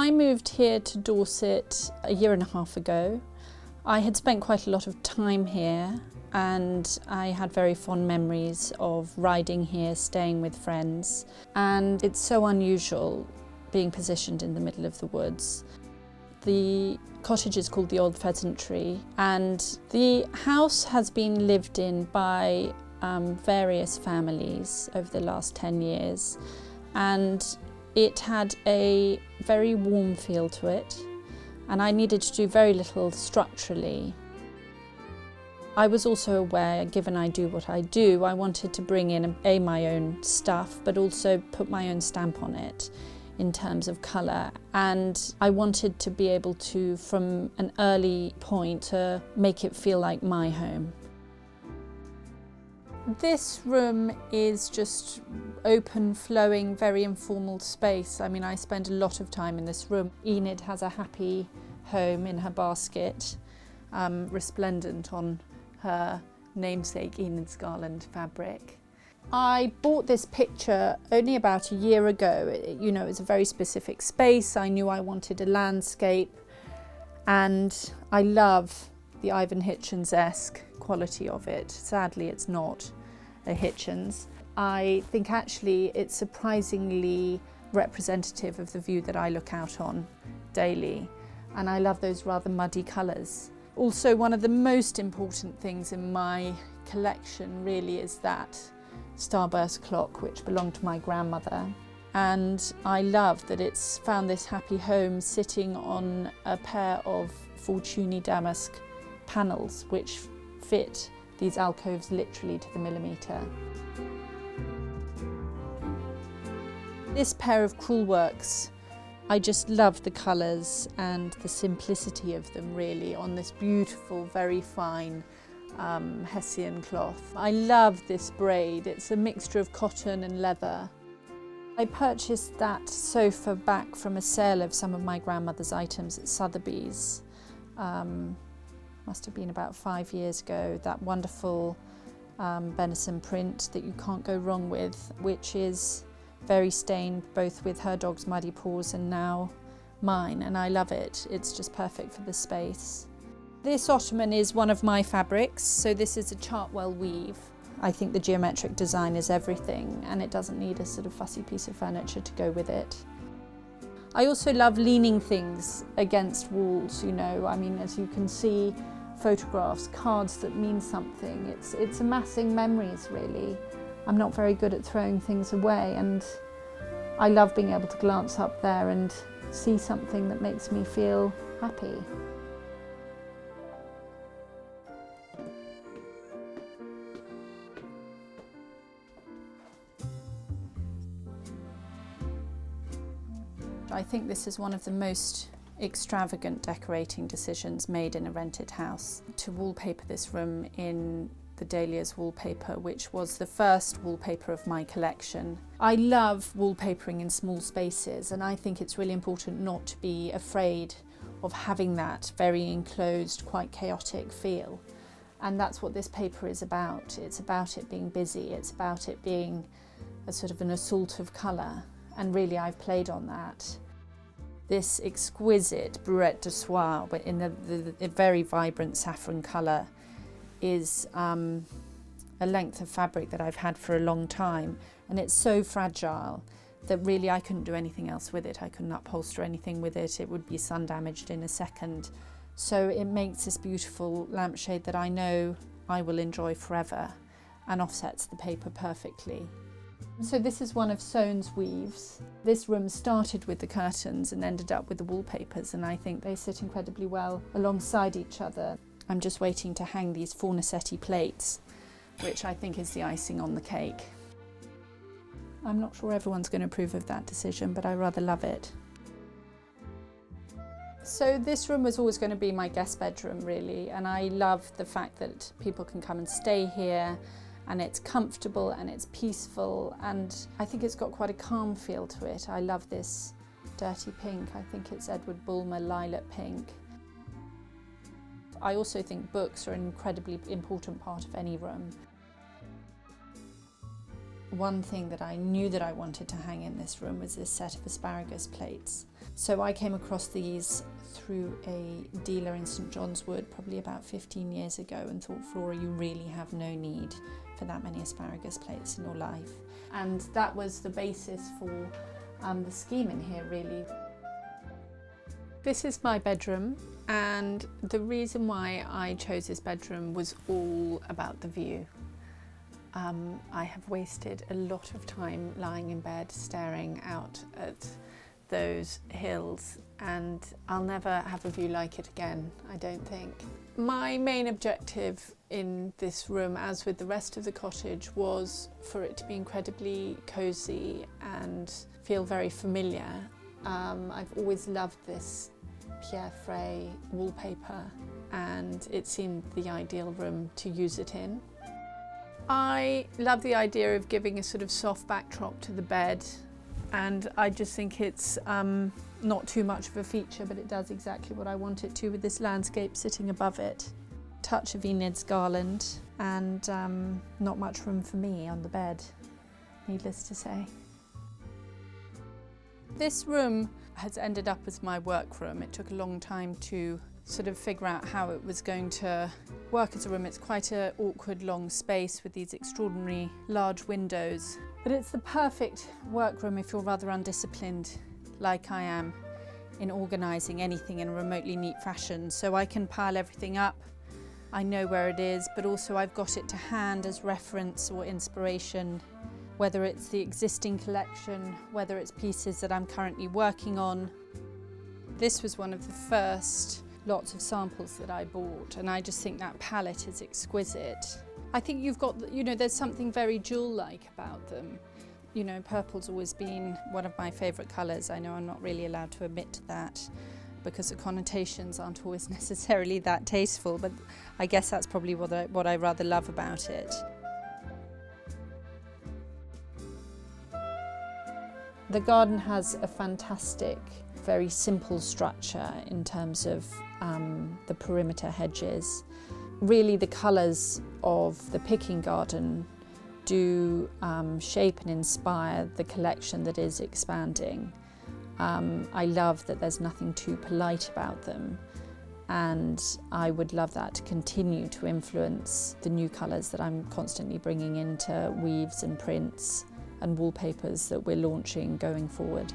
I moved here to Dorset a year and a half ago. I had spent quite a lot of time here and I had very fond memories of riding here, staying with friends. And it's so unusual being positioned in the middle of the woods. The cottage is called the Old Pheasantry, and the house has been lived in by various families over the last 10 years, and it had a very warm feel to it, and I needed to do very little structurally. I was also aware, given I do what I do, I wanted to bring in my own stuff, but also put my own stamp on it in terms of colour, and I wanted to be able to, from an early point, make it feel like my home. This room is just open, flowing, very informal space. I mean, I spend a lot of time in this room. Enid has a happy home in her basket, resplendent on her namesake Enid's garland fabric. I bought this picture only about a year ago. It was a very specific space. I knew I wanted a landscape, and I love the Ivan Hitchens-esque quality of it. Sadly, it's not a Hitchens. I think actually it's surprisingly representative of the view that I look out on daily, and I love those rather muddy colours. Also, one of the most important things in my collection really is that starburst clock, which belonged to my grandmother, and I love that it's found this happy home sitting on a pair of Fortuny damask panels which fit these alcoves literally to the millimetre. This pair of crewelworks, I just love the colours and the simplicity of them really on this beautiful, very fine Hessian cloth. I love this braid. It's a mixture of cotton and leather. I purchased that sofa back from a sale of some of my grandmother's items at Sotheby's. Must have been about 5 years ago. That wonderful venison print that you can't go wrong with, which is very stained both with her dog's muddy paws and now mine, and I love it. It's just perfect for the space. This ottoman is one of my fabrics, so this is a Chartwell weave. I think the geometric design is everything, and it doesn't need a sort of fussy piece of furniture to go with it. I also love leaning things against walls, I mean, as you can see, photographs, cards that mean something. It's amassing memories really. I'm not very good at throwing things away, and I love being able to glance up there and see something that makes me feel happy. I think this is one of the most extravagant decorating decisions made in a rented house. To wallpaper this room in the Dahlias wallpaper, which was the first wallpaper of my collection. I love wallpapering in small spaces, and I think it's really important not to be afraid of having that very enclosed, quite chaotic feel. And that's what this paper is about. It's about it being busy, it's about it being a sort of an assault of colour. And really I've played on that. This exquisite Brouette de Soie in the very vibrant saffron colour is a length of fabric that I've had for a long time, and it's so fragile that really I couldn't do anything else with it. I couldn't upholster anything with it. It would be sun damaged in a second. So it makes this beautiful lampshade that I know I will enjoy forever and offsets the paper perfectly. So this is one of Soames' weaves. This room started with the curtains and ended up with the wallpapers, and I think they sit incredibly well alongside each other. I'm just waiting to hang these Fornasetti plates, which I think is the icing on the cake. I'm not sure everyone's going to approve of that decision, but I rather love it. So this room was always going to be my guest bedroom really, and I love the fact that people can come and stay here, and it's comfortable and it's peaceful, and I think it's got quite a calm feel to it. I love this dirty pink. I think it's Edward Bulmer lilac pink. I also think books are an incredibly important part of any room. one thing that I knew that I wanted to hang in this room was this set of asparagus plates. So I came across these through a dealer in St John's Wood probably about 15 years ago and thought, Flora, you really have no need for that many asparagus plates in your life. And that was the basis for the scheme in here, really. This is my bedroom, and the reason why I chose this bedroom was all about the view. I have wasted a lot of time lying in bed staring out at those hills, and I'll never have a view like it again, I don't think. My main objective in this room, as with the rest of the cottage, was for it to be incredibly cosy and feel very familiar. I've always loved this Pierre Frey wallpaper, and it seemed the ideal room to use it in. I love the idea of giving a sort of soft backdrop to the bed, and I just think it's not too much of a feature, but it does exactly what I want it to, with this landscape sitting above it. Touch of Enid's garland, and not much room for me on the bed, needless to say. This room has ended up as my workroom. It took a long time to sort of figure out how it was going to work as a room. It's quite an awkward long space with these extraordinary large windows. But it's the perfect workroom if you're rather undisciplined, like I am, in organising anything in a remotely neat fashion. So I can pile everything up, I know where it is, but also I've got it to hand as reference or inspiration, whether it's the existing collection, whether it's pieces that I'm currently working on. This was one of the first lots of samples that I bought, and I just think that palette is exquisite. I think you've got, there's something very jewel-like about them. Purple's always been one of my favourite colours. I know I'm not really allowed to admit that because the connotations aren't always necessarily that tasteful, but I guess that's probably what I rather love about it. The garden has a fantastic, very simple structure in terms of the perimeter hedges. Really, the colours of the picking garden do shape and inspire the collection that is expanding. I love that there's nothing too polite about them, and I would love that to continue to influence the new colours that I'm constantly bringing into weaves and prints and wallpapers that we're launching going forward.